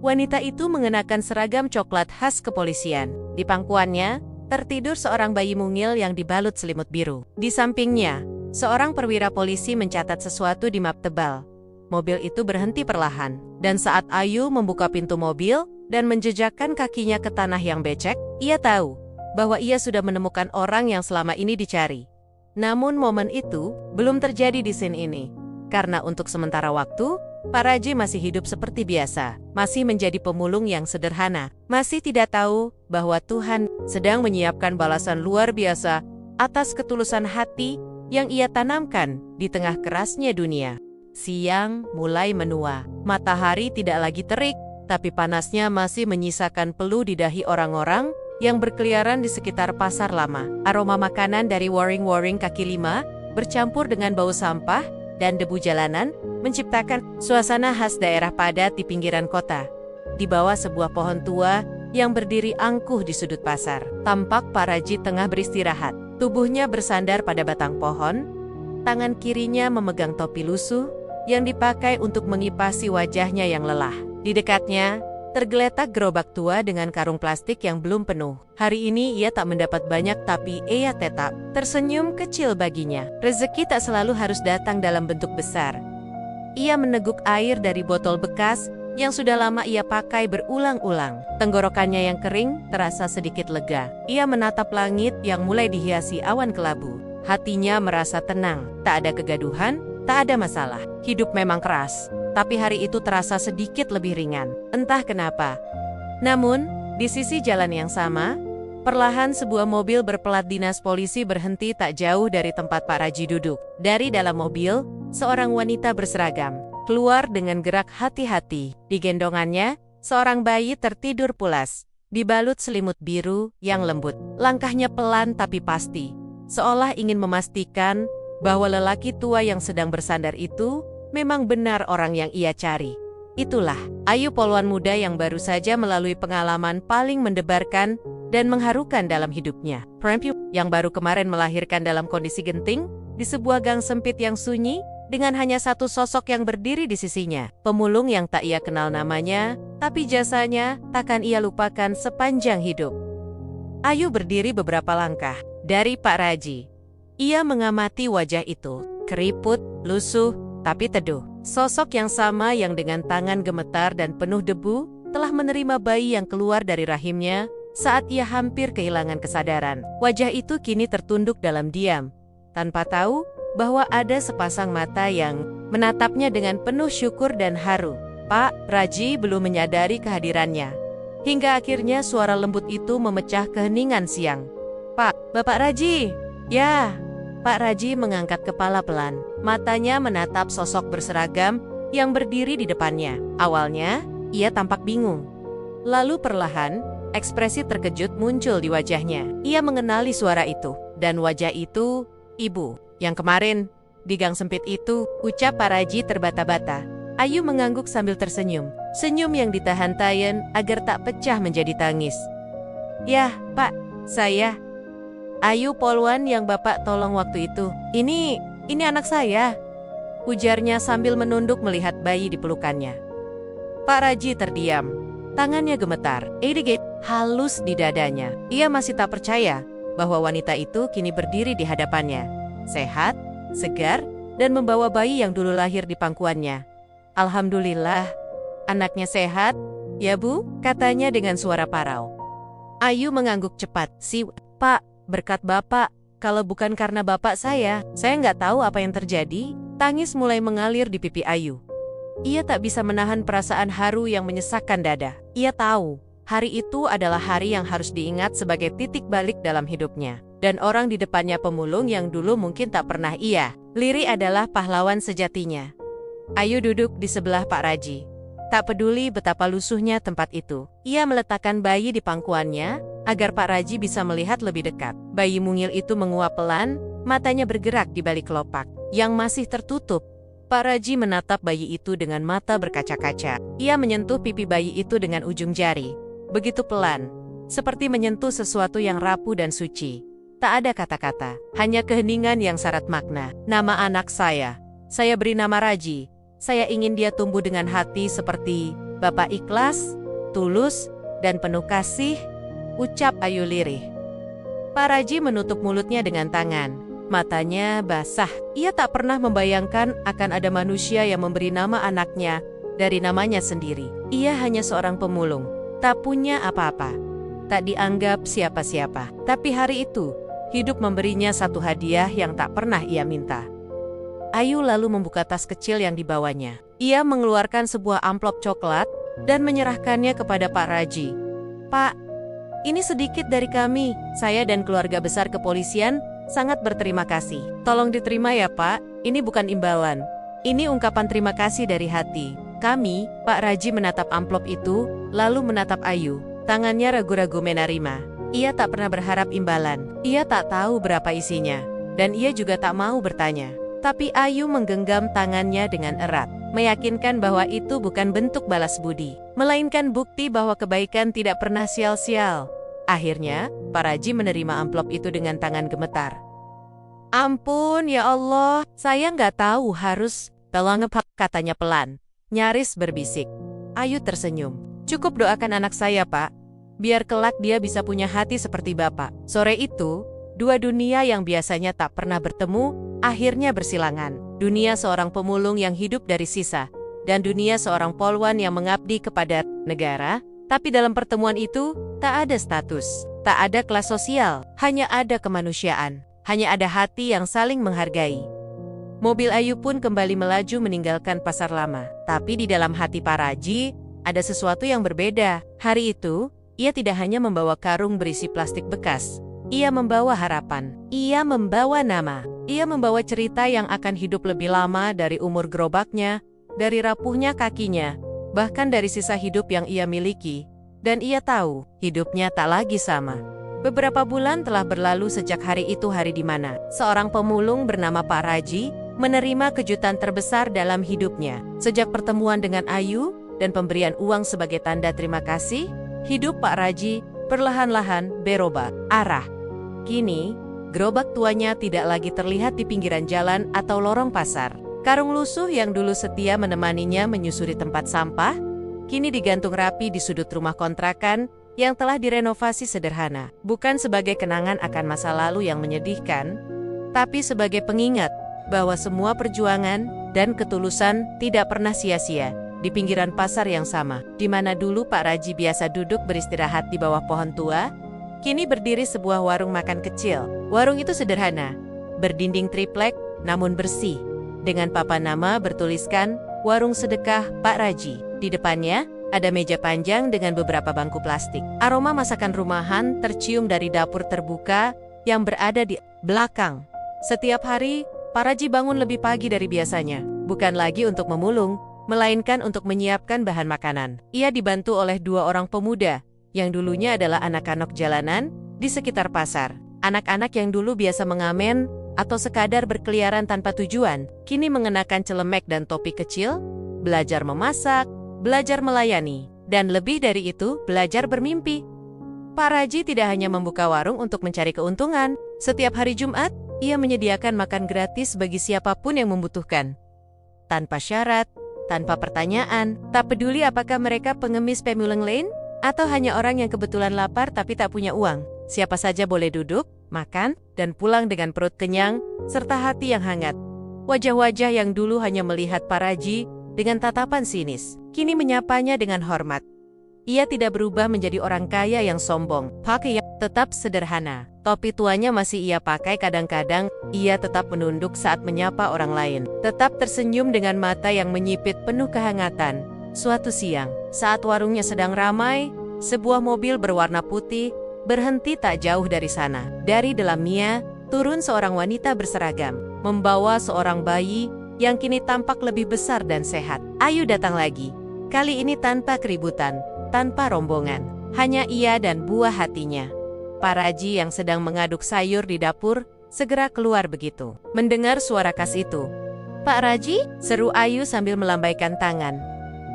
Wanita itu mengenakan seragam coklat khas kepolisian. Di pangkuannya, tertidur seorang bayi mungil yang dibalut selimut biru. Di sampingnya, seorang perwira polisi mencatat sesuatu di map tebal. Mobil itu berhenti perlahan, dan saat Ayu membuka pintu mobil dan menjejakkan kakinya ke tanah yang becek, ia tahu bahwa ia sudah menemukan orang yang selama ini dicari. Namun momen itu belum terjadi di scene ini, karena untuk sementara waktu, Pak Raji masih hidup seperti biasa, masih menjadi pemulung yang sederhana, masih tidak tahu bahwa Tuhan sedang menyiapkan balasan luar biasa atas ketulusan hati yang ia tanamkan di tengah kerasnya dunia. Siang mulai menua, matahari tidak lagi terik, tapi panasnya masih menyisakan peluh di dahi orang-orang yang berkeliaran di sekitar Pasar Lama. Aroma makanan dari waring-waring kaki lima bercampur dengan bau sampah dan debu jalanan menciptakan suasana khas daerah padat di pinggiran kota. Di bawah sebuah pohon tua yang berdiri angkuh di sudut pasar, tampak Pak Raji tengah beristirahat. Tubuhnya bersandar pada batang pohon, tangan kirinya memegang topi lusuh yang dipakai untuk mengipasi wajahnya yang lelah. Di dekatnya, tergeletak gerobak tua dengan karung plastik yang belum penuh. Hari ini ia tak mendapat banyak, tapi ia tetap tersenyum kecil baginya. Rezeki tak selalu harus datang dalam bentuk besar. Ia meneguk air dari botol bekas yang sudah lama ia pakai berulang-ulang. Tenggorokannya yang kering terasa sedikit lega. Ia menatap langit yang mulai dihiasi awan kelabu. Hatinya merasa tenang, tak ada kegaduhan, tak ada masalah. Hidup memang keras, tapi hari itu terasa sedikit lebih ringan. Entah kenapa. Namun, di sisi jalan yang sama, perlahan sebuah mobil berplat dinas polisi berhenti tak jauh dari tempat Pak Raji duduk. Dari dalam mobil, seorang wanita berseragam keluar dengan gerak hati-hati. Di gendongannya, seorang bayi tertidur pulas, dibalut selimut biru yang lembut. Langkahnya pelan tapi pasti, seolah ingin memastikan bahwa lelaki tua yang sedang bersandar itu memang benar orang yang ia cari. Itulah Ayu, poluan muda yang baru saja melalui pengalaman paling mendebarkan dan mengharukan dalam hidupnya. Perempuan yang baru kemarin melahirkan dalam kondisi genting di sebuah gang sempit yang sunyi dengan hanya satu sosok yang berdiri di sisinya. Pemulung yang tak ia kenal namanya, tapi jasanya takkan ia lupakan sepanjang hidup. Ayu berdiri beberapa langkah dari Pak Raji. Ia mengamati wajah itu, keriput, lusuh, tapi teduh. Sosok yang sama yang dengan tangan gemetar dan penuh debu telah menerima bayi yang keluar dari rahimnya saat ia hampir kehilangan kesadaran. Wajah itu kini tertunduk dalam diam, tanpa tahu bahwa ada sepasang mata yang menatapnya dengan penuh syukur dan haru. Pak Raji belum menyadari kehadirannya, hingga akhirnya suara lembut itu memecah keheningan siang. "Pak, Bapak Raji!" "Ya." Pak Raji mengangkat kepala pelan. Matanya menatap sosok berseragam yang berdiri di depannya. Awalnya, ia tampak bingung. Lalu perlahan, ekspresi terkejut muncul di wajahnya. Ia mengenali suara itu, dan wajah itu, ibu. "Yang kemarin, di gang sempit itu," ucap Pak Raji terbata-bata. Ayu mengangguk sambil tersenyum. Senyum yang ditahan-tahan agar tak pecah menjadi tangis. "Yah, Pak, saya. Ayu Polwan yang Bapak tolong waktu itu. Ini anak saya," ujarnya sambil menunduk melihat bayi di pelukannya. Pak Raji terdiam. Tangannya gemetar. Edigate halus di dadanya. Ia masih tak percaya bahwa wanita itu kini berdiri di hadapannya. Sehat, segar, dan membawa bayi yang dulu lahir di pangkuannya. "Alhamdulillah, anaknya sehat, ya Bu?" katanya dengan suara parau. Ayu mengangguk cepat. "Pak, berkat Bapak. Kalau bukan karena Bapak saya nggak tahu apa yang terjadi." Tangis mulai mengalir di pipi Ayu. Ia tak bisa menahan perasaan haru yang menyesakkan dada. Ia tahu, hari itu adalah hari yang harus diingat sebagai titik balik dalam hidupnya. Dan orang di depannya pemulung yang dulu mungkin tak pernah ia lirik adalah pahlawan sejatinya. Ayu duduk di sebelah Pak Raji. Tak peduli betapa lusuhnya tempat itu. Ia meletakkan bayi di pangkuannya agar Pak Raji bisa melihat lebih dekat. Bayi mungil itu menguap pelan, matanya bergerak di balik kelopak yang masih tertutup. Pak Raji menatap bayi itu dengan mata berkaca-kaca. Ia menyentuh pipi bayi itu dengan ujung jari. Begitu pelan, seperti menyentuh sesuatu yang rapuh dan suci. Tak ada kata-kata, hanya keheningan yang syarat makna. "Nama anak saya beri nama Raji. Saya ingin dia tumbuh dengan hati seperti Bapak, ikhlas, tulus, dan penuh kasih," ucap Ayu lirih. Pak Raji menutup mulutnya dengan tangan. Matanya basah. Ia tak pernah membayangkan akan ada manusia yang memberi nama anaknya dari namanya sendiri. Ia hanya seorang pemulung, tak punya apa-apa, tak dianggap siapa-siapa. Tapi hari itu, hidup memberinya satu hadiah yang tak pernah ia minta. Ayu lalu membuka tas kecil yang dibawanya. Ia mengeluarkan sebuah amplop coklat dan menyerahkannya kepada Pak Raji. "Pak, ini sedikit dari kami. Saya dan keluarga besar kepolisian sangat berterima kasih. Tolong diterima ya Pak, ini bukan imbalan. Ini ungkapan terima kasih dari hati kami." Pak Raji menatap amplop itu, lalu menatap Ayu. Tangannya ragu-ragu menerima. Ia tak pernah berharap imbalan. Ia tak tahu berapa isinya. Dan ia juga tak mau bertanya. Tapi Ayu menggenggam tangannya dengan erat, meyakinkan bahwa itu bukan bentuk balas budi, melainkan bukti bahwa kebaikan tidak pernah sial-sial. Akhirnya, Pak Raji menerima amplop itu dengan tangan gemetar. "Ampun ya Allah, saya nggak tahu harus..." "Tolong Pak," katanya pelan, nyaris berbisik. Ayu tersenyum. "Cukup doakan anak saya Pak, biar kelak dia bisa punya hati seperti Bapak." Sore itu, dua dunia yang biasanya tak pernah bertemu, akhirnya bersilangan. Dunia seorang pemulung yang hidup dari sisa, dan dunia seorang polwan yang mengabdi kepada negara. Tapi dalam pertemuan itu, tak ada status, tak ada kelas sosial, hanya ada kemanusiaan, hanya ada hati yang saling menghargai. Mobil Ayu pun kembali melaju meninggalkan pasar lama. Tapi di dalam hati Pak Raji, ada sesuatu yang berbeda. Hari itu, ia tidak hanya membawa karung berisi plastik bekas. Ia membawa harapan, ia membawa nama, ia membawa cerita yang akan hidup lebih lama dari umur gerobaknya, dari rapuhnya kakinya, bahkan dari sisa hidup yang ia miliki. Dan ia tahu, hidupnya tak lagi sama. Beberapa bulan telah berlalu sejak hari itu, hari di mana seorang pemulung bernama Pak Raji menerima kejutan terbesar dalam hidupnya. Sejak pertemuan dengan Ayu dan pemberian uang sebagai tanda terima kasih, hidup Pak Raji perlahan-lahan berubah arah. Kini, gerobak tuanya tidak lagi terlihat di pinggiran jalan atau lorong pasar. Karung lusuh yang dulu setia menemaninya menyusuri tempat sampah, kini digantung rapi di sudut rumah kontrakan yang telah direnovasi sederhana. Bukan sebagai kenangan akan masa lalu yang menyedihkan, tapi sebagai pengingat bahwa semua perjuangan dan ketulusan tidak pernah sia-sia. Di pinggiran pasar yang sama, di mana dulu Pak Raji biasa duduk beristirahat di bawah pohon tua, kini berdiri sebuah warung makan kecil. Warung itu sederhana, berdinding triplek namun bersih, dengan papan nama bertuliskan Warung Sedekah Pak Raji. Di depannya, ada meja panjang dengan beberapa bangku plastik. Aroma masakan rumahan tercium dari dapur terbuka yang berada di belakang. Setiap hari, Pak Raji bangun lebih pagi dari biasanya, bukan lagi untuk memulung, melainkan untuk menyiapkan bahan makanan. Ia dibantu oleh dua orang pemuda, yang dulunya adalah anak-anak jalanan di sekitar pasar. Anak-anak yang dulu biasa mengamen atau sekadar berkeliaran tanpa tujuan, kini mengenakan celemek dan topi kecil, belajar memasak, belajar melayani, dan lebih dari itu, belajar bermimpi. Pak Raji tidak hanya membuka warung untuk mencari keuntungan. Setiap hari Jumat, ia menyediakan makan gratis bagi siapapun yang membutuhkan. Tanpa syarat, tanpa pertanyaan, tak peduli apakah mereka pengemis pemulung lain, atau hanya orang yang kebetulan lapar tapi tak punya uang. Siapa saja boleh duduk, makan, dan pulang dengan perut kenyang, serta hati yang hangat. Wajah-wajah yang dulu hanya melihat Pak Raji dengan tatapan sinis, kini menyapanya dengan hormat. Ia tidak berubah menjadi orang kaya yang sombong. Pakaian tetap sederhana. Topi tuanya masih ia pakai kadang-kadang. Ia tetap menunduk saat menyapa orang lain. Tetap tersenyum dengan mata yang menyipit penuh kehangatan. Suatu siang, saat warungnya sedang ramai, sebuah mobil berwarna putih berhenti tak jauh dari sana. Dari dalamnya, turun seorang wanita berseragam, membawa seorang bayi yang kini tampak lebih besar dan sehat. Ayu datang lagi. Kali ini tanpa keributan, tanpa rombongan. Hanya ia dan buah hatinya. Pak Raji yang sedang mengaduk sayur di dapur, segera keluar begitu. Mendengar suara khas itu, "Pak Raji?" seru Ayu sambil melambaikan tangan.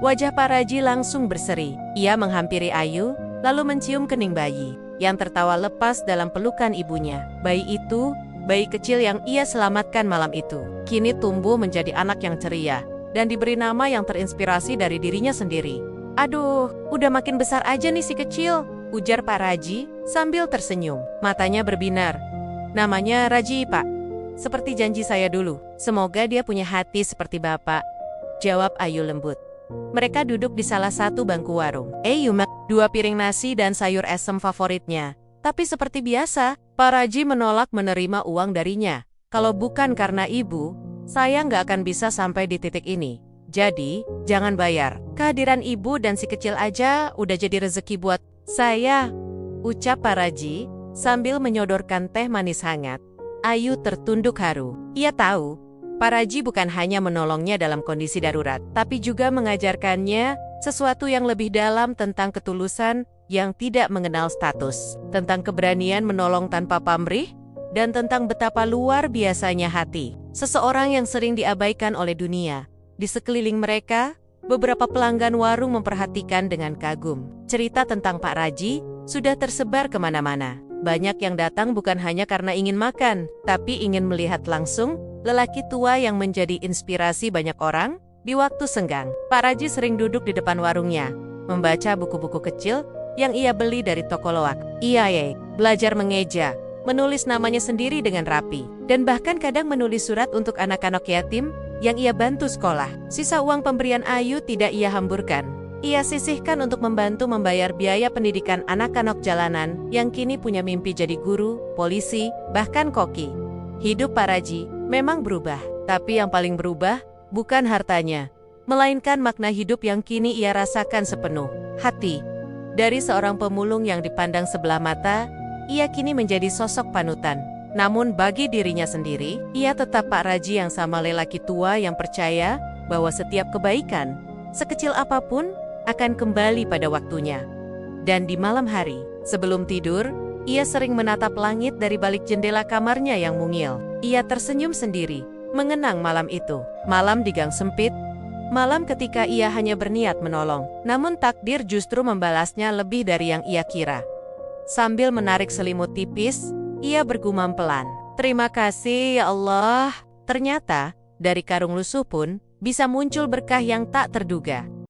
Wajah Pak Raji langsung berseri. Ia menghampiri Ayu, lalu mencium kening bayi yang tertawa lepas dalam pelukan ibunya. Bayi itu, bayi kecil yang ia selamatkan malam itu, kini tumbuh menjadi anak yang ceria dan diberi nama yang terinspirasi dari dirinya sendiri. "Aduh, udah makin besar aja nih si kecil," ujar Pak Raji sambil tersenyum. Matanya berbinar. "Namanya Raji, Pak. Seperti janji saya dulu. Semoga dia punya hati seperti Bapak," jawab Ayu lembut. Mereka duduk di salah satu bangku warung. Yuma, 2 piring nasi dan sayur asem favoritnya. Tapi seperti biasa, Pak Raji menolak menerima uang darinya. "Kalau bukan karena ibu, saya nggak akan bisa sampai di titik ini. Jadi, jangan bayar. Kehadiran ibu dan si kecil aja udah jadi rezeki buat saya," ucap Pak Raji sambil menyodorkan teh manis hangat. Ayu tertunduk haru. Ia tahu, Pak Raji bukan hanya menolongnya dalam kondisi darurat, tapi juga mengajarkannya sesuatu yang lebih dalam tentang ketulusan yang tidak mengenal status, tentang keberanian menolong tanpa pamrih, dan tentang betapa luar biasanya hati seseorang yang sering diabaikan oleh dunia. Di sekeliling mereka, beberapa pelanggan warung memperhatikan dengan kagum. Cerita tentang Pak Raji sudah tersebar kemana-mana. Banyak yang datang bukan hanya karena ingin makan, tapi ingin melihat langsung lelaki tua yang menjadi inspirasi banyak orang di waktu senggang. Pak Raji sering duduk di depan warungnya, membaca buku-buku kecil yang ia beli dari toko loak. Ia belajar mengeja, menulis namanya sendiri dengan rapi, dan bahkan kadang menulis surat untuk anak-anak yatim yang ia bantu sekolah. Sisa uang pemberian Ayu tidak ia hamburkan. Ia sisihkan untuk membantu membayar biaya pendidikan anak-anak jalanan yang kini punya mimpi jadi guru, polisi, bahkan koki. Hidup Pak Raji memang berubah, tapi yang paling berubah bukan hartanya, melainkan makna hidup yang kini ia rasakan sepenuh hati. Dari seorang pemulung yang dipandang sebelah mata, ia kini menjadi sosok panutan. Namun bagi dirinya sendiri, ia tetap Pak Raji yang sama, lelaki tua yang percaya bahwa setiap kebaikan, sekecil apapun, akan kembali pada waktunya. Dan di malam hari, sebelum tidur, ia sering menatap langit dari balik jendela kamarnya yang mungil. Ia tersenyum sendiri, mengenang malam itu. Malam di gang sempit, malam ketika ia hanya berniat menolong. Namun takdir justru membalasnya lebih dari yang ia kira. Sambil menarik selimut tipis, ia bergumam pelan, "Terima kasih ya Allah." Ternyata, dari karung lusuh pun bisa muncul berkah yang tak terduga.